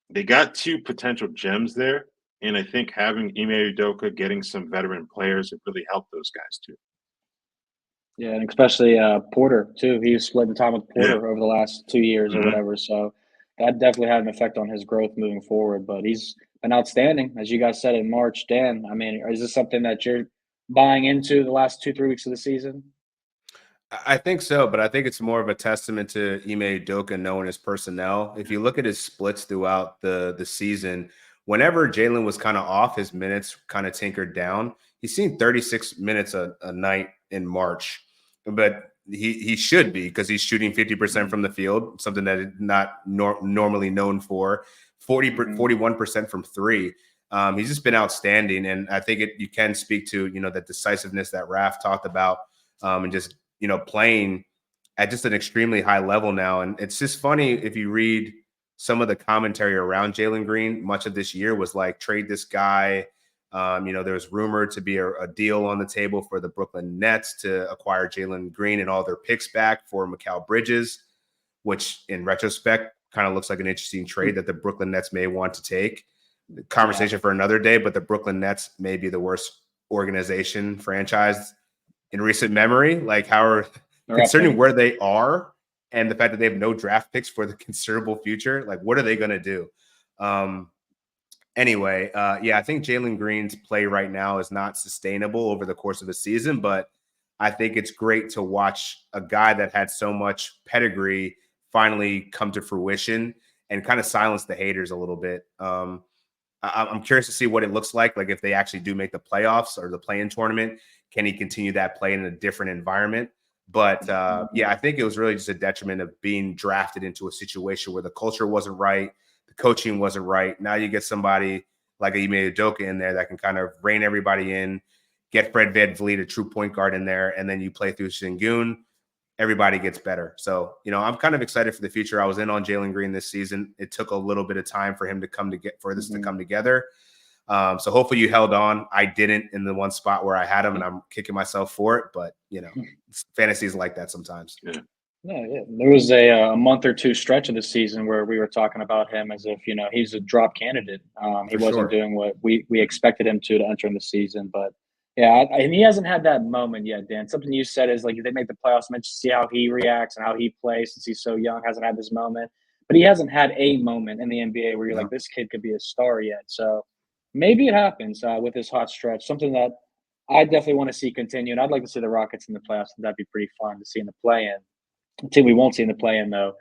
C: They got 2 potential gems there, and I think having Ime Udoka getting some veteran players have really helped those guys too.
A: Yeah, and especially Porter too. He was splitting time with Porter over the last 2 years or whatever, so that definitely had an effect on his growth moving forward. But he's been outstanding, as you guys said in March. Dan, I mean, is this something that you're buying into the last 2-3 weeks of the season?
B: I think so, but I think it's more of a testament to Ime Udoka knowing his personnel. If you look at his splits throughout the season, whenever Jalen was kind of off, his minutes kind of tinkered down. He's seen 36 minutes a night in March, but he should be, because he's shooting 50% from the field, something that is not normally known for. 41% from three. He's just been outstanding, and I think you can speak to that decisiveness that Raph talked about, and just playing at just an extremely high level now. And it's just funny, if you read some of the commentary around Jalen Green, much of this year was like, trade this guy. There was rumored to be a deal on the table for the Brooklyn Nets to acquire Jalen Green and all their picks back for Mikal Bridges, which in retrospect kind of looks like an interesting trade that the Brooklyn Nets may want to take. The conversation for another day, but the Brooklyn Nets may be the worst organization franchise in recent memory. Like, concerning where they are and the fact that they have no draft picks for the considerable future, like, what are they going to do? Anyway, I think Jalen Green's play right now is not sustainable over the course of the season, but I think it's great to watch a guy that had so much pedigree finally come to fruition and kind of silence the haters a little bit. I'm curious to see what it looks like if they actually do make the playoffs or the play-in tournament. Can he continue that play in a different environment? But I think it was really just a detriment of being drafted into a situation where the culture wasn't right, the coaching wasn't right. Now you get somebody like a Ime Udoka in there that can kind of rein everybody in, get Fred VanVleet, a true point guard in there, and then you play through Sengun, everybody gets better. So, I'm kind of excited for the future. I was in on Jalen Green this season. It took a little bit of time for him to come to come together. So hopefully you held on. I didn't in the one spot where I had him, and I'm kicking myself for it. But, fantasy is like that sometimes.
A: Yeah. There was a month or two stretch of the season where we were talking about him as if, he's a drop candidate. He wasn't doing what we expected him to enter in the season. But, yeah, and he hasn't had that moment yet, Dan. Something you said is, like, if they make the playoffs, I'm interested to see how he reacts and how he plays since he's so young, hasn't had this moment. But he hasn't had a moment in the NBA where you're like, this kid could be a star yet. So maybe it happens with this hot stretch, something that I definitely want to see continue. And I'd like to see the Rockets in the playoffs. That'd be pretty fun to see in the play-in. The team we won't see in the play-in, though,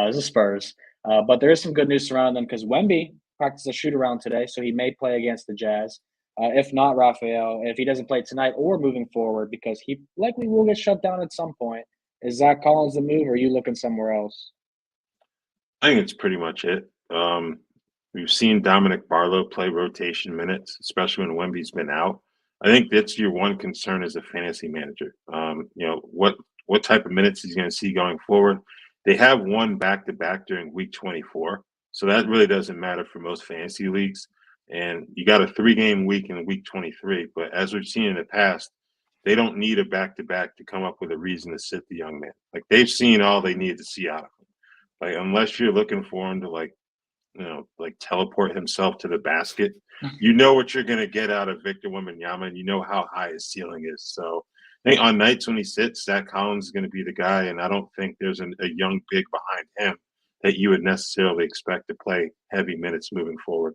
A: is the Spurs. But there is some good news surrounding them because Wemby practiced a shoot-around today, so he may play against the Jazz. If not, Raphael, if he doesn't play tonight or moving forward, because he likely will get shut down at some point, is Zack Collins the move, or are you looking somewhere else?
C: I think it's pretty much it. We've seen Dominic Barlow play rotation minutes, especially when Wemby's been out. I think that's your one concern as a fantasy manager. What type of minutes he's going to see going forward. They have one back-to-back during week 24, so that really doesn't matter for most fantasy leagues. And you got a 3-game week in week 23, but as we've seen in the past, they don't need a back-to-back to come up with a reason to sit the young man. Like, they've seen all they need to see out of him. Like, unless you're looking for him to teleport himself to the basket, you know what you're going to get out of Victor Wembanyama, and you know how high his ceiling is. So I think on nights when he sits, Zack Collins is going to be the guy, and I don't think there's a young big behind him that you would necessarily expect to play heavy minutes moving forward.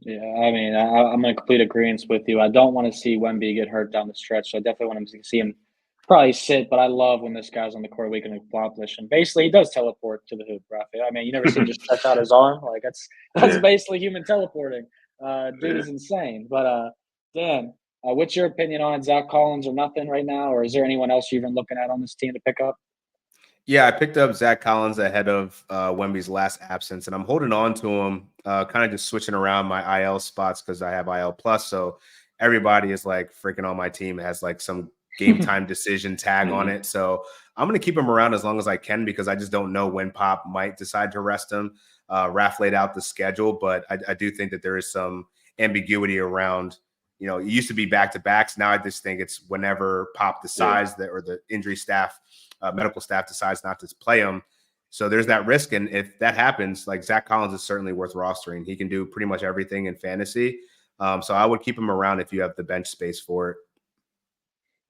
A: Yeah, I mean, I'm in complete agreement with you. I don't want to see Wemby get hurt down the stretch, so I definitely want to see him probably sit, but I love when this guy's on the court, we can accomplish. And basically, he does teleport to the hoop, Raphael. I mean, you never see him just stretch out his arm. Like, that's basically human teleporting. Dude is insane. But, Dan, what's your opinion on Zack Collins or nothing right now? Or is there anyone else you've been looking at on this team to pick up?
B: Yeah, I picked up Zack Collins ahead of Wemby's last absence, and I'm holding on to him, kind of just switching around my IL spots because I have IL plus. So everybody is like freaking on my team has like some game time decision tag on it. So I'm going to keep him around as long as I can because I just don't know when Pop might decide to rest him. Raph laid out the schedule, but I do think that there is some ambiguity around, it used to be back-to-backs. Now I just think it's whenever Pop decides that, or the injury staff, medical staff decides not to play him. So there's that risk. And if that happens, like Zack Collins is certainly worth rostering. He can do pretty much everything in fantasy. So I would keep him around if you have the bench space for it.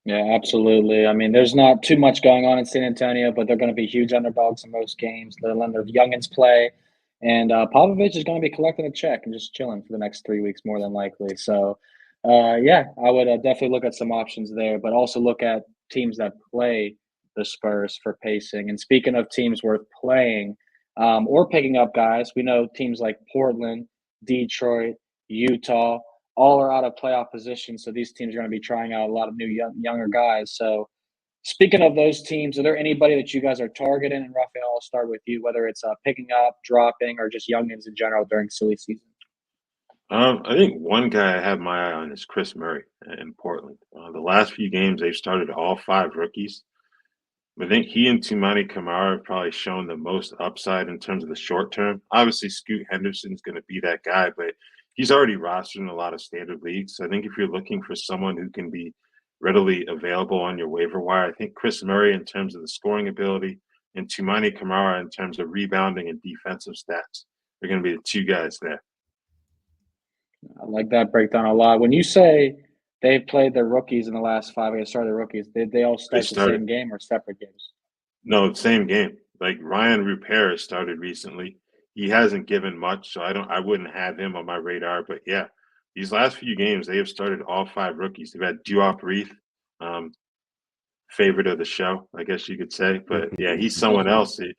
A: Yeah, absolutely. I mean, there's not too much going on in San Antonio, but they're going to be huge underdogs in most games. They're letting their youngins play. And Popovich is going to be collecting a check and just chilling for the next 3 weeks, more than likely. So, I would definitely look at some options there, but also look at teams that play the Spurs for pacing. And speaking of teams worth playing or picking up guys, we know teams like Portland, Detroit, Utah, all are out of playoff position. So these teams are going to be trying out a lot of new younger guys. So speaking of those teams, are there anybody that you guys are targeting? And Raphael, I'll start with you, whether it's picking up, dropping, or just youngins in general during silly season.
C: I think one guy I have my eye on is Chris Murray in Portland. The last few games, they've started all 5 rookies. I think he and Toumani Camara have probably shown the most upside in terms of the short term. Obviously, Scoot Henderson's going to be that guy, but he's already rostered in a lot of standard leagues. So I think if you're looking for someone who can be readily available on your waiver wire, I think Chris Murray in terms of the scoring ability and Toumani Camara in terms of rebounding and defensive stats are going to be the 2 guys there.
A: I like that breakdown a lot. When you say they've played their rookies in the last 5 games, started their rookies, did they all start the same game or separate games?
C: No, same game. Like Ryan Rupert started recently. He hasn't given much, so I wouldn't have him on my radar. But yeah, these last few games, they have started all 5 rookies. They've had Diop Reith, favorite of the show, I guess you could say. But yeah, he's someone else that you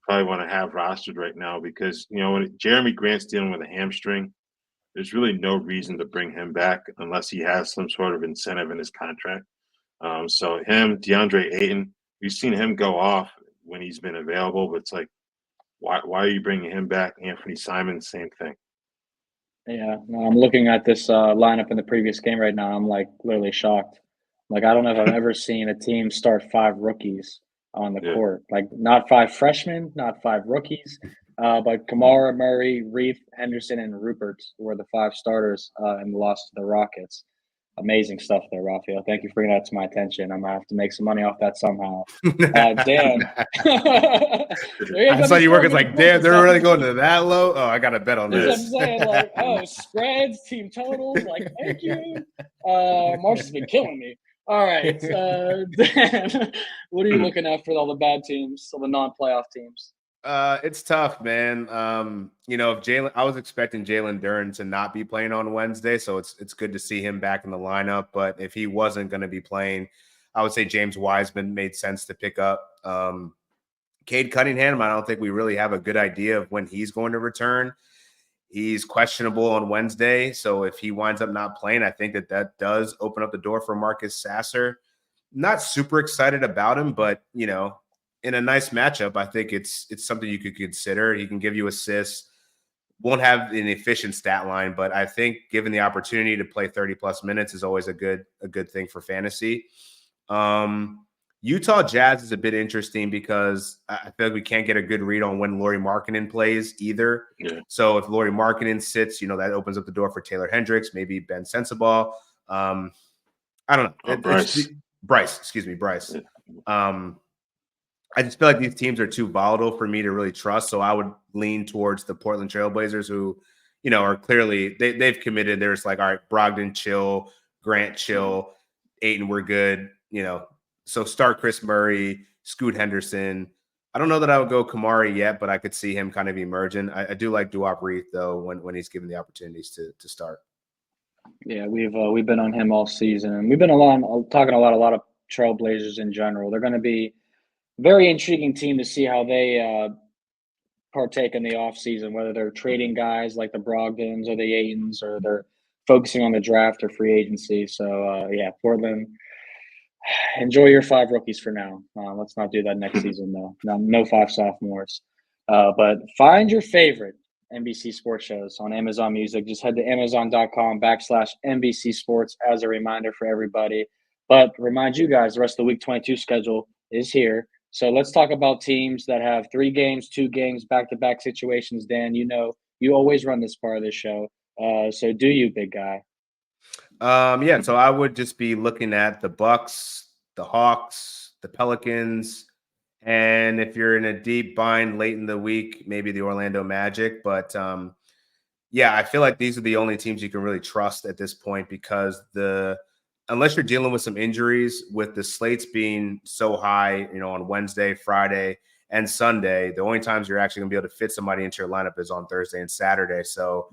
C: probably want to have rostered right now because, when Jeremy Grant's dealing with a hamstring, there's really no reason to bring him back unless he has some sort of incentive in his contract. So him, DeAndre Ayton, we've seen him go off when he's been available, but it's like, why are you bringing him back? Anthony Simon, same thing.
A: Yeah, no, I'm looking at this lineup in the previous game right now. I'm like literally shocked. Like I don't know if I've ever seen a team start five rookies on the
C: Yeah.
A: court. Like not five freshmen, not five rookies, but Kamara, Murray, Reef, Henderson, and Rupert were the five starters and lost to the Rockets. Amazing stuff there, Raphael. Thank you for bringing that to my attention. I'm gonna have to make some money off that somehow. Dan,
B: I saw you working like, damn, they're really going to that low. Oh, I got to bet on
A: That's
B: this.
A: what I'm saying. Like, oh, spreads, team totals. Like, thank you. Marsh has been killing me. All right, Dan, what are you looking at for all the bad teams, all the non-playoff teams?
B: It's tough, man. If I was expecting Jalen Duren to not be playing on Wednesday, so it's good to see him back in the lineup. But if he wasn't going to be playing, I would say James Wiseman made sense to pick up. Cade Cunningham, I don't think we really have a good idea of when he's going to return. He's questionable on Wednesday, so if he winds up not playing, I think that does open up the door for Marcus Sasser. Not super excited about him, but in a nice matchup, I think it's something you could consider. He can give you assists. Won't have an efficient stat line, but I think given the opportunity to play 30+ minutes is always a good thing for fantasy. Utah Jazz is a bit interesting because I feel like we can't get a good read on when Lauri Markkanen plays either.
C: Yeah.
B: So if Lauri Markkanen sits, that opens up the door for Taylor Hendricks, maybe Ben Sensabaugh. I don't know. Bryce. Yeah. I just feel like these teams are too volatile for me to really trust. So I would lean towards the Portland Trailblazers who, are clearly they've committed. There's like, all right, Brogdon, chill, Grant, chill, Ayton, we're good, So start Chris Murray, Scoot Henderson. I don't know that I would go Kamari yet, but I could see him kind of emerging. I do like Duop Reith though when he's given the opportunities to start.
A: Yeah, we've been on him all season, and we've been talking a lot of Trailblazers in general. They're going to be very intriguing team to see how they partake in the offseason, whether they're trading guys like the Brogdons or the Aytons, or they're focusing on the draft or free agency. So Portland. Enjoy your five rookies for now. Let's not do that next season, though. No five sophomores. But find your favorite NBC sports shows on Amazon Music. Just head to amazon.com/NBC Sports as a reminder for everybody. But remind you guys, the rest of the Week 22 schedule is here. So let's talk about teams that have 3 games, 2 games, back-to-back situations. Dan, you always run this part of the show. So do you, big guy?
B: So I would just be looking at the Bucks, the Hawks, the Pelicans, and if you're in a deep bind late in the week, maybe the Orlando Magic. But I feel like these are the only teams you can really trust at this point because unless you're dealing with some injuries, with the slates being so high, on Wednesday, Friday, and Sunday, the only times you're actually gonna be able to fit somebody into your lineup is on Thursday and Saturday. So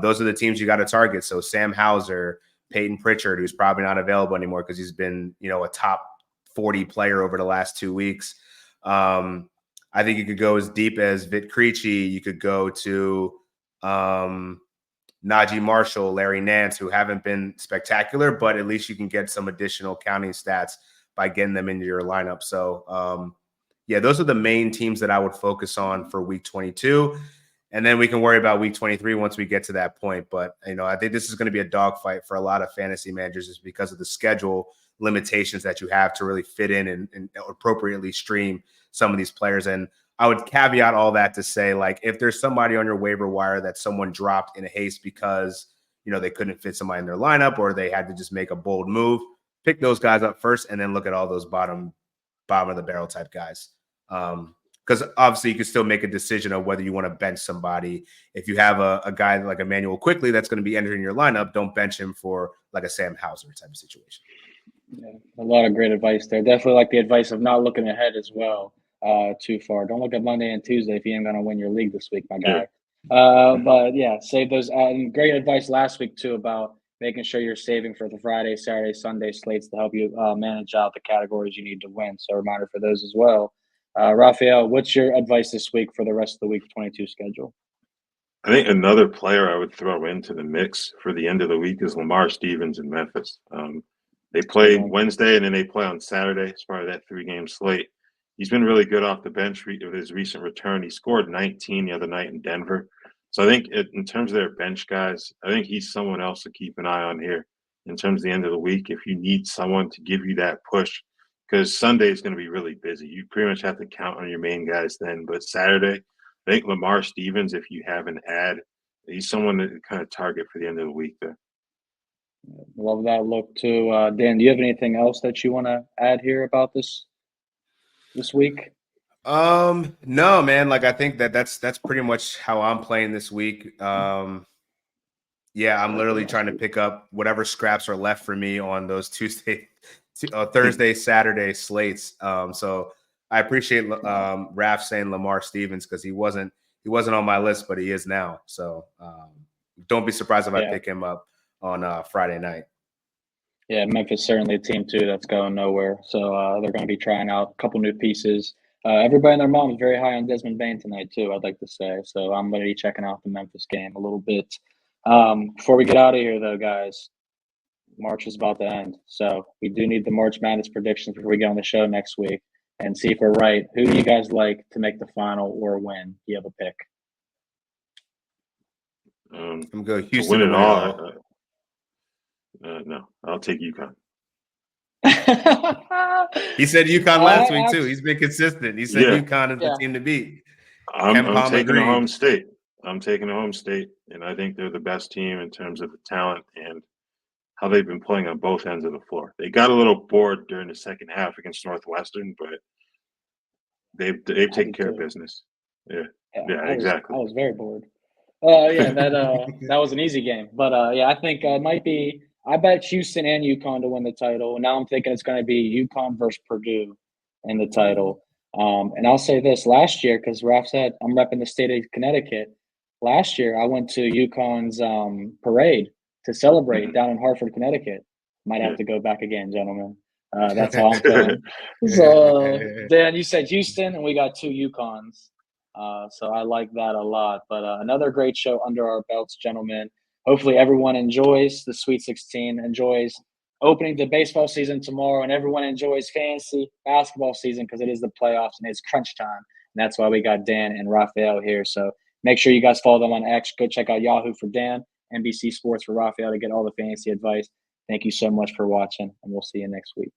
B: those are the teams you got to target. So Sam Hauser, Peyton Pritchard, who's probably not available anymore because he's been, a top 40 player over the last 2 weeks. I think you could go as deep as Vit Krejci. You could go to Najee Marshall, Larry Nance, who haven't been spectacular, but at least you can get some additional counting stats by getting them into your lineup. So, those are the main teams that I would focus on for Week 22. And then we can worry about Week 23 once we get to that point. But, I think this is going to be a dogfight for a lot of fantasy managers just because of the schedule limitations that you have to really fit in and appropriately stream some of these players. And I would caveat all that to say, like, if there's somebody on your waiver wire that someone dropped in a haste because, they couldn't fit somebody in their lineup or they had to just make a bold move, pick those guys up first and then look at all those bottom of the barrel type guys. Because obviously you can still make a decision of whether you want to bench somebody. If you have a guy like Immanuel Quickley that's going to be entering your lineup, don't bench him for like a Sam Hauser type of situation.
A: Yeah, a lot of great advice there. Definitely like the advice of not looking ahead as well too far. Don't look at Monday and Tuesday if you ain't going to win your league this week, my guy. But save those. And great advice last week too about making sure you're saving for the Friday, Saturday, Sunday slates to help you manage out the categories you need to win. So a reminder for those as well. Raphael, what's your advice this week for the rest of the Week 22 schedule?
C: I think another player I would throw into the mix for the end of the week is Lamar Stevens in Memphis. They play Wednesday and then they play on Saturday as part of that 3-game slate. He's been really good off the bench with his recent return. He scored 19 the other night in Denver. So I think in terms of their bench guys, I think he's someone else to keep an eye on here in terms of the end of the week. If you need someone to give you that push, because Sunday is going to be really busy. You pretty much have to count on your main guys then. But Saturday, I think Lamar Stevens, if you have an ad, he's someone to kind of target for the end of the week there.
A: Love that look too. Dan, do you have anything else that you want to add here about this week?
B: No, man. Like I think that's pretty much how I'm playing this week. Yeah, I'm literally trying to pick up whatever scraps are left for me on those Thursday, Saturday slates. So I appreciate Raph saying Lamar Stevens because he wasn't on my list, but he is now. So don't be surprised if I pick him up on Friday night.
A: Yeah, Memphis certainly a team too that's going nowhere. So they're going to be trying out a couple new pieces. Everybody and their mom is very high on Desmond Bane tonight too, I'd like to say. So I'm going to be checking out the Memphis game a little bit. Before we get out of here, though, guys, March is about to end. So we do need the March Madness predictions before we get on the show next week and see if we're right. Who do you guys like to make the final or win? Do you have a pick?
B: I'm going to go Houston
C: to win it
B: all.
C: No, I'll take UConn.
B: He said UConn last week too. He's been consistent. He said UConn is the team to beat.
C: I'm taking a home state. I'm taking a home state, and I think they're the best team in terms of the talent and how they've been playing on both ends of the floor. They got a little bored during the second half against Northwestern, but they've taken care of business. Yeah, exactly.
A: I was very bored. That was an easy game, but I think it might be. I bet Houston and UConn to win the title. Now I'm thinking it's going to be UConn versus Purdue in the title. And I'll say this: last year, because Raph said I'm repping the state of Connecticut. Last year, I went to UConn's parade to celebrate down in Hartford, Connecticut. Might have to go back again, gentlemen. That's how I'm feeling. So, Dan, you said Houston, and we got 2 UConns. So I like that a lot. But another great show under our belts, gentlemen. Hopefully everyone enjoys the Sweet 16, enjoys opening the baseball season tomorrow, and everyone enjoys fantasy basketball season because it is the playoffs and it's crunch time. And that's why we got Dan and Raphielle here. So make sure you guys follow them on X. Go check out Yahoo for Dan, NBC Sports for Raphielle to get all the fantasy advice. Thank you so much for watching, and we'll see you next week.